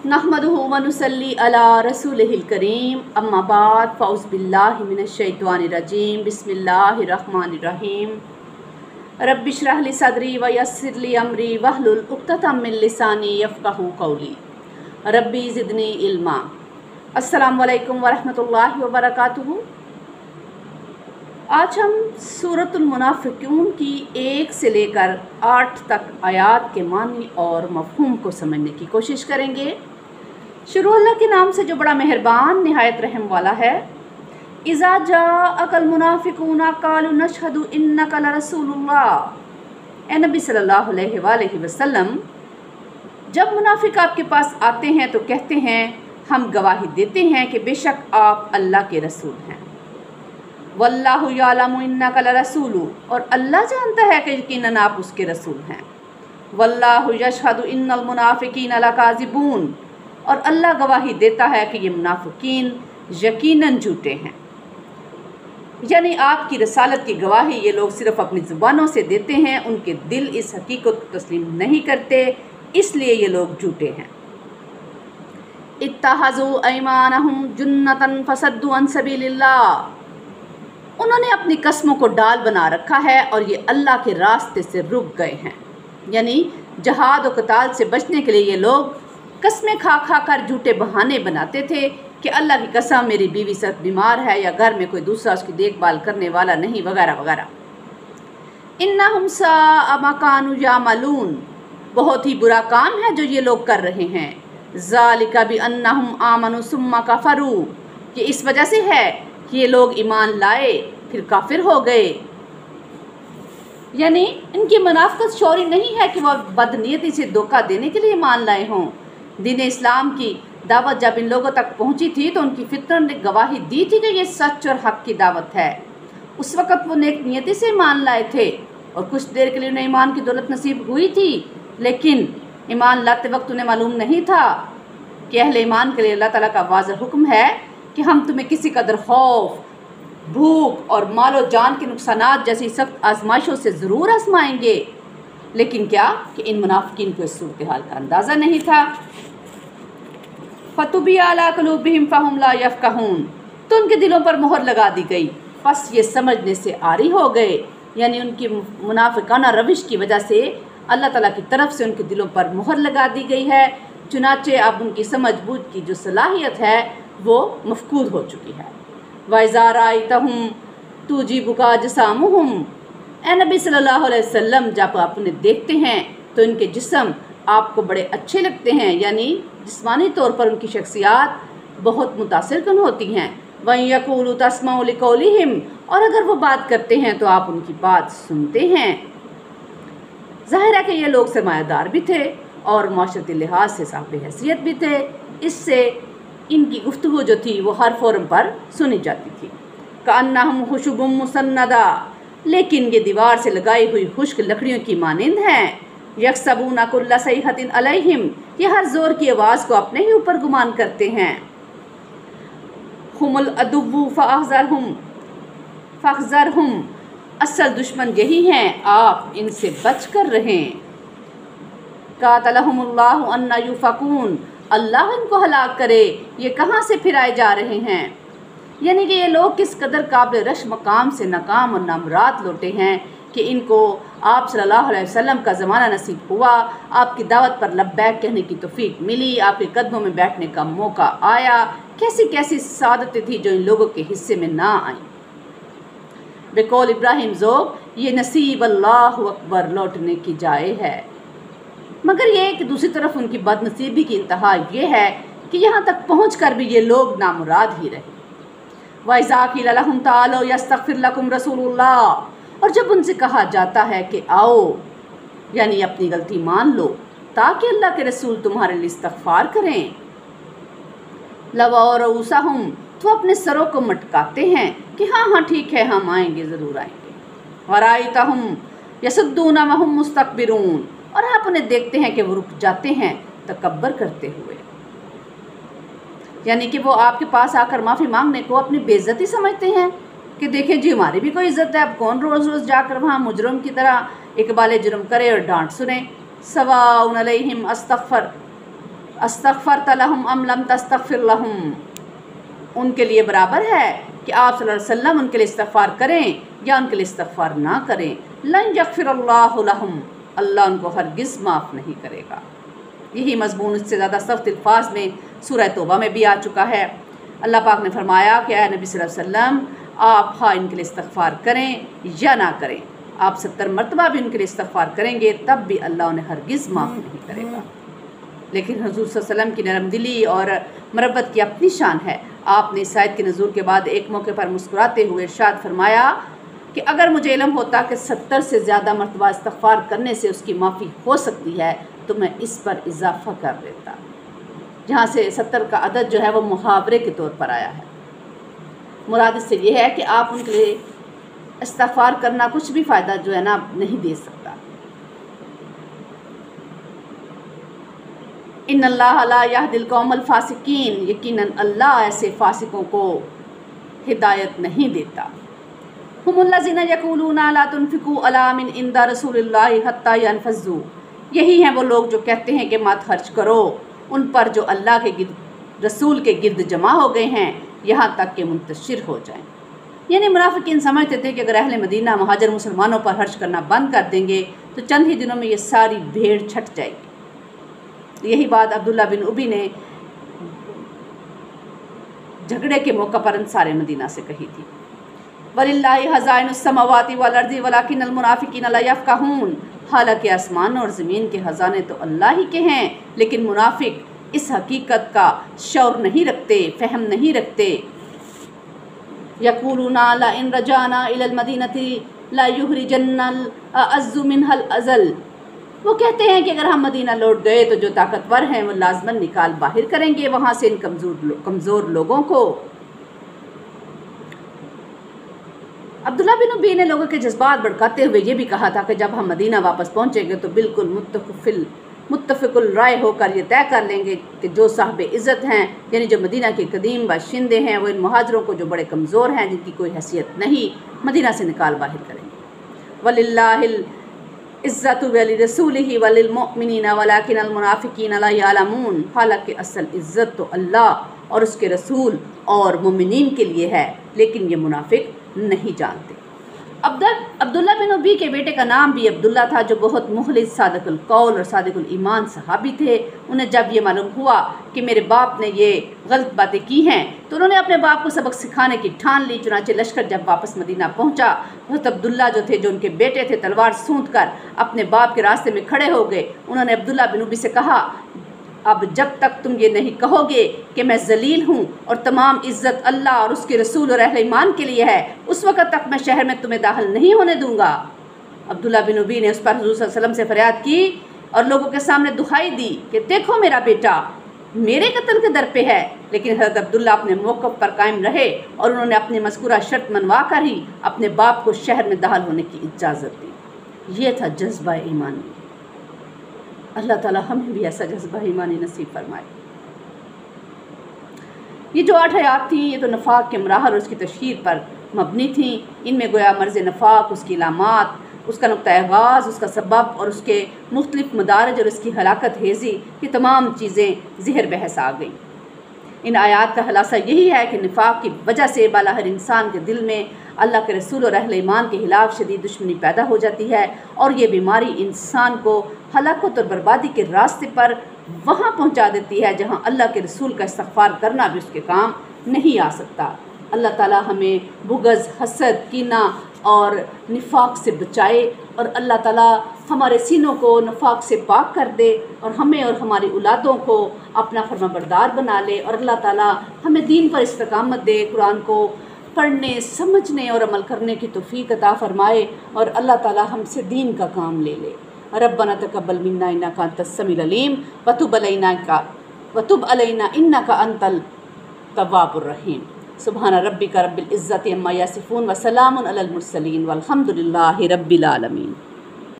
नहमदुहु व नुसल्ली अला रसूलिहिल करीम अम्मा बाद फ़ौज़ बिल्लाहि मिनश शैतानिर रजीम बिस्मिल्लाहिर रहमानिर रहीम रब्बि इश्रह ली सदरी व यस्सिर ली अमरी वहलुल उक़्दतम मिन लिसानी यफ़क़हू क़ौली रब्बी ज़िदनी इल्मा। अस्सलामु अलैकुम व रहमतुल्लाहि व बरकातुहू। आज हम सूरतुल मुनाफ़िक़ून की 1 से लेकर 8 तक आयात के मानी और मफ़हूम को समझने की कोशिश करेंगे। शुरू अल्लाह के नाम से जो बड़ा मेहरबान निहायत रहम वाला है। इज़ा जाअकल मुनाफ़िक़ूना क़ालू नशहदु इन्नका लरसूलुल्लाह। ए नबी सल्लल्लाहु अलैहि वसल्लम, जब मुनाफिक आपके पास आते हैं तो कहते हैं हम गवाही देते हैं कि बेशक आप अल्लाह के रसूल हैं। वल्लाहु यालमु इन्नका लरसूलु, और अल्लाह जानता है कि यकीनन आप उसके रसूल हैं। वल्लाहु यशहदु इन्नल मुनाफिकीन लकाज़िबून, और अल्लाह गवाही देता है कि ये मुनाफिकीन यकीनन झूठे हैं। यानी आपकी रसालत की गवाही ये लोग सिर्फ़ अपनी ज़ुबानों से देते हैं, उनके दिल इस हकीकत को तस्लीम नहीं करते, इसलिए ये लोग झूठे हैं। इत्तहज़ू ऐमानहुम जुन्नतन फसद्दू अन सबीलिल्लाह, उन्होंने अपनी कस्मों को डाल बना रखा है और ये अल्लाह के रास्ते से रुक गए हैं। यानी जहाद और क़ताल से बचने के लिए ये लोग कस्में खा खा कर झूठे बहाने बनाते थे कि अल्लाह की कसम मेरी बीवी सख्त बीमार है या घर में कोई दूसरा उसकी देखभाल करने वाला नहीं, वगैरह वगैरह। इन्नहुम साअ मा कानू यामलून, बहुत ही बुरा काम है जो ये लोग कर रहे हैं। ज़ालिका बि अन्नहुम आमनू सुम्मा कफरू, ये इस वजह से है कि ये लोग ईमान लाए फिर काफिर हो गए। यानी इनकी मुनाफ़िक़त शौरी नहीं है कि वह बदनीयती से धोखा देने के लिए ईमान लाए हों। दीन इस्लाम की दावत जब इन लोगों तक पहुंची थी तो उनकी फितरत ने गवाही दी थी कि ये सच और हक़ की दावत है। उस वक़्त वो नेक नियति से ईमान लाए थे और कुछ देर के लिए उन्हें ईमान की दौलत नसीब हुई थी, लेकिन ईमान लाते वक्त उन्हें मालूम नहीं था कि अहले ईमान के लिए अल्लाह ताला का वाज़ेह हुक्म है कि हम तुम्हें किसी कदर खौफ, भूख और मालो जान के नुकसानात जैसी सख्त आजमाइशों से ज़रूर आजमाएंगे। लेकिन क्या कि इन मुनाफ़िकीन को इस सूरत हाल का अंदाज़ा नहीं था। फतुबी अला क़ुलूबिहिम फ़हुम ला यफ़क़हून, तो उनके दिलों पर मोहर लगा दी गई, बस ये समझने से आरी हो गए। यानी उनकी मुनाफ़िकाना रविश की वजह से अल्लाह ताला की तरफ से उनके दिलों पर मोहर लगा दी गई है। चुनाचे अब उनकी समझ बूझ की जो सलाहियत है वो मफ़कूद हो चुकी है। वइज़ा राअयतहुम तुअजिबुका अजसामुहुम, ए नबी सल्लल्लाहु अलैहि वसल्लम, जब आप उन्हें देखते हैं तो इनके जिस्म आपको बड़े अच्छे लगते हैं, यानी जिस्मानी तौर पर उनकी शख्सियात बहुत मुतासिर कन होती हैं। वइन यक़ूलू तस्मऊ लिक़ौलिहिम, और अगर वो बात करते हैं तो आप उनकी बात सुनते हैं। ज़ाहिर है कि ये लोग सरमायादार भी थे और माशरती लिहाज से साहिब हैसियत भी थे, इससे इनकी गुफ्तगू जो थी वो हर फोरम पर सुनी जाती थी। कअन्नहुम खुशबुम मुसन्नदा, लेकिन ये दीवार से लगाई हुई खुश्क लकड़ियों की मानिंद हैं। यहसबूना कुल्ला सैहतिन अलैहिम, ये हर ज़ोर की आवाज़ को अपने ही ऊपर गुमान करते हैं। हुमुल अदुव्वु फ़अहज़रहुम, असल दुश्मन यही हैं, आप इनसे बच कर रहें। क़ातलहुमुल्लाहु अन्ना युफ़कून, अल्लाह इनको हलाक करे, ये कहाँ से फिराए जा रहे हैं। यानी कि ये लोग किस कदर काबिल रश मकाम से नाकाम और नामराद लौटे हैं कि इनको आप सल्लल्लाहु अलैहि वसल्लम का ज़माना नसीब हुआ, आपकी दावत पर लब्बैक कहने की तौफ़ीक मिली, आपके कदमों में बैठने का मौका आया। कैसी कैसी सादतें थी जो इन लोगों के हिस्से में ना आईं। बेकौल इब्राहिम ज़ोग, ये नसीब अल्लाहु अकबर लौटने की जाए है। मगर ये कि दूसरी तरफ उनकी बदनसीबी की इंतहा ये है कि यहाँ तक पहुँच कर भी ये लोग नामुराद ही रहे। वइज़ा क़ील लहुम तालू यस्तग़फ़िर लकुम रसूलुल्लाह, और जब उनसे कहा जाता है कि आओ, यानी अपनी गलती मान लो ताकि अल्लाह के रसूल तुम्हारे लिए इस्तग़फ़ार करें। लवौ रऊसहुम, तो अपने सरों को मटकाते हैं कि हाँ हाँ ठीक है, हम आएंगे, ज़रूर आएंगे। वराइतहुम यसुद्दूना वहुम मुस्तकबिरून, और आप उन्हें देखते हैं कि वो रुक जाते हैं तकब्बर करते हुए। यानी कि वो आपके पास आकर माफ़ी मांगने को अपनी बेइज्जती समझते हैं कि देखिए जी हमारी भी कोई इज़्ज़त है, अब कौन रोज़ रोज़ जाकर वहाँ मुजरम की तरह इकबाल जुर्म करे और डांट सुने। सवाउन अलैहिम استغفرت لہم ام لم تستغفر لہم، ان کے لیے برابر ہے کہ آپ صلی اللہ علیہ وسلم ان کے لیے استغفار کریں یا ان کے لیے استغفار نہ کریں، لن یغفر اللہ لہم، اللہ ان کو ہرگز معاف نہیں کرے گا۔ یہی مضمون اس سے زیادہ سخت الفاظ میں سورہ توبہ میں بھی آ چکا ہے۔ اللہ پاک نے فرمایا کہ اے نبی صلی اللہ علیہ وسلم آپ ہاں ان کے لیے استغفار کریں یا نہ کریں، آپ 70 مرتبہ بھی ان کے لیے استغفار کریں گے تب بھی اللہ انہیں ہرگز معاف نہیں کرے گا۔ لیکن حضور صلی اللہ علیہ وسلم کی نرم دلی اور مربت کی اپنی شان ہے۔ آپ نے اس آیت کے نزول کے بعد ایک موقع پر مسکراتے ہوئے ارشاد فرمایا کہ اگر مجھے علم ہوتا کہ 70 سے زیادہ مرتبہ استغفار کرنے سے اس کی معافی ہو سکتی ہے تو میں اس پر اضافہ کر دیتا، جہاں سے 70 کا عدد جو ہے وہ محاورے کے طور پر آیا ہے۔ مراد اس سے یہ ہے کہ آپ ان کے لیے استغفار کرنا کچھ بھی فائدہ جو ہے نا نہیں دے سکتا۔ ان اللہ لا یہدی القوم الفاسقین، یقیناً اللہ ایسے فاسقوں کو ہدایت نہیں دیتا۔ ہم الذین یقولون لا تنفقوا علی من عند رسول اللہ حتی ینفضوا، یہی ہیں وہ لوگ جو کہتے ہیں کہ مت خرچ کرو ان پر جو اللہ کے رسول کے گرد جمع ہو گئے ہیں یہاں تک کہ منتشر ہو جائیں۔ یعنی منافقین سمجھتے تھے کہ اگر اہل مدینہ مہاجر مسلمانوں پر خرچ کرنا بند کر دیں گے تو چند ہی دنوں میں یہ ساری بھیڑ چھٹ جائے گی۔ یہی بات عبداللہ بن ابی نے جھگڑے کے موقع پر انصار مدینہ سے کہی تھی۔ وَلِلَّهِ خَزَائِنُ السَّمَاوَاتِ وَالْأَرْضِ وَلَٰكِنَّ الْمُنَافِقِينَ لَا يَفْقَهُونَ، حالانکہ آسمانوں اور زمین کے خزانے تو اللہ ہی کے ہیں لیکن منافق اس حقیقت کا شعور نہیں رکھتے، فہم نہیں رکھتے۔ یقولون لئن رجعنا إلى المدینة لَيُخْرِجَنَّ الْأَعَزُّ مِنْهَا الْأَذَلَّ، وہ کہتے ہیں کہ اگر ہم مدینہ لوٹ گئے تو جو طاقتور ہیں وہ لازماً نکال باہر کریں گے وہاں سے ان کمزور لوگوں کو۔ عبداللہ بن ابی نے لوگوں کے جذبات بھڑکاتے ہوئے یہ بھی کہا تھا کہ جب ہم مدینہ واپس پہنچیں گے تو بالکل متفق الرائے ہو کر یہ طے کر لیں گے کہ جو صاحب عزت ہیں یعنی جو مدینہ کے قدیم باشندے ہیں وہ ان مہاجروں کو جو بڑے کمزور ہیں جن کی کوئی حیثیت نہیں مدینہ سے نکال باہر کریں گے۔ وَلِلَّهِ الْعِزَّةُ وَلِرَسُولِهِ وَلِلْمُؤْمِنِينَ وَلَٰكِنَّ الْمُنَافِقِينَ لَا يَعْلَمُونَ، حالانکہ اصل عزت تو اللہ اور اس کے رسول اور مومنین کے لیے ہے لیکن یہ منافق نہیں جانتے۔ عبداللہ بن ابی کے بیٹے کا نام بھی عبداللہ تھا جو بہت مخلص صادق القول اور صادق الایمان صحابی تھے۔ انہیں جب یہ معلوم ہوا کہ میرے باپ نے یہ غلط باتیں کی ہیں تو انہوں نے اپنے باپ کو سبق سکھانے کی ٹھان لی۔ چنانچہ لشکر جب واپس مدینہ پہنچا حضرت عبداللہ جو تھے جو ان کے بیٹے تھے تلوار سونت کر اپنے باپ کے راستے میں کھڑے ہو گئے۔ انہوں نے عبداللہ بن ابی سے کہا اب جب تک تم یہ نہیں کہو گے کہ میں ذلیل ہوں اور تمام عزت اللہ اور اس کے رسول اور اہل ایمان کے لیے ہے اس وقت تک میں شہر میں تمہیں داخل نہیں ہونے دوں گا۔ عبداللہ بن ابی نے اس پر حضور صلی اللہ علیہ وسلم سے فریاد کی اور لوگوں کے سامنے دہائی دی کہ دیکھو میرا بیٹا میرے قتل کے در پہ ہے، لیکن حضرت عبداللہ اپنے موقف پر قائم رہے اور انہوں نے اپنی مذکورہ شرط منوا کر ہی اپنے باپ کو شہر میں داخل ہونے کی اجازت دی۔ یہ تھا جذبہ ایمانی۔ اللہ تعالیٰ ہمیں بھی ایسا جذبہ ایمانی نصیب فرمائے۔ یہ جو 8 آیات تھیں یہ تو نفاق کے مراحل اور اس کی تشہیر پر مبنی تھیں۔ ان میں گویا مرض نفاق، اس کی علامات، اس کا نقطہ آغاز، اس کا سبب اور اس کے مختلف مدارج اور اس کی ہلاکت ہیزی یہ تمام چیزیں زہر بحث آ گئیں۔ ان آیات کا خلاصہ یہی ہے کہ نفاق کی وجہ سے بالا ہر انسان کے دل میں اللہ کے رسول اور اہل ایمان کے خلاف شدید دشمنی پیدا ہو جاتی ہے اور یہ بیماری انسان کو ہلاکت اور بربادی کے راستے پر وہاں پہنچا دیتی ہے جہاں اللہ کے رسول کا استغفار کرنا بھی اس کے کام نہیں آ سکتا۔ اللہ تعالیٰ ہمیں بغض، حسد، کینہ اور نفاق سے بچائے اور اللہ تعالیٰ ہمارے سینوں کو نفاق سے پاک کر دے اور ہمیں اور ہماری اولادوں کو اپنا فرما بردار بنا لے اور اللہ تعالیٰ ہمیں دین پر استقامت دے، قرآن کو پڑھنے، سمجھنے اور عمل کرنے کی توفیق عطا فرمائے اور اللہ تعالیٰ ہم سے دین کا کام لے لے۔ ربنا تقبل منا انک انت السمیع العلیم وتب علینا انک انت التواب الرحیم۔ سبحان ربک رب العزت عما یصفون وسلام علی المرسلین والحمد للہ رب العالمین۔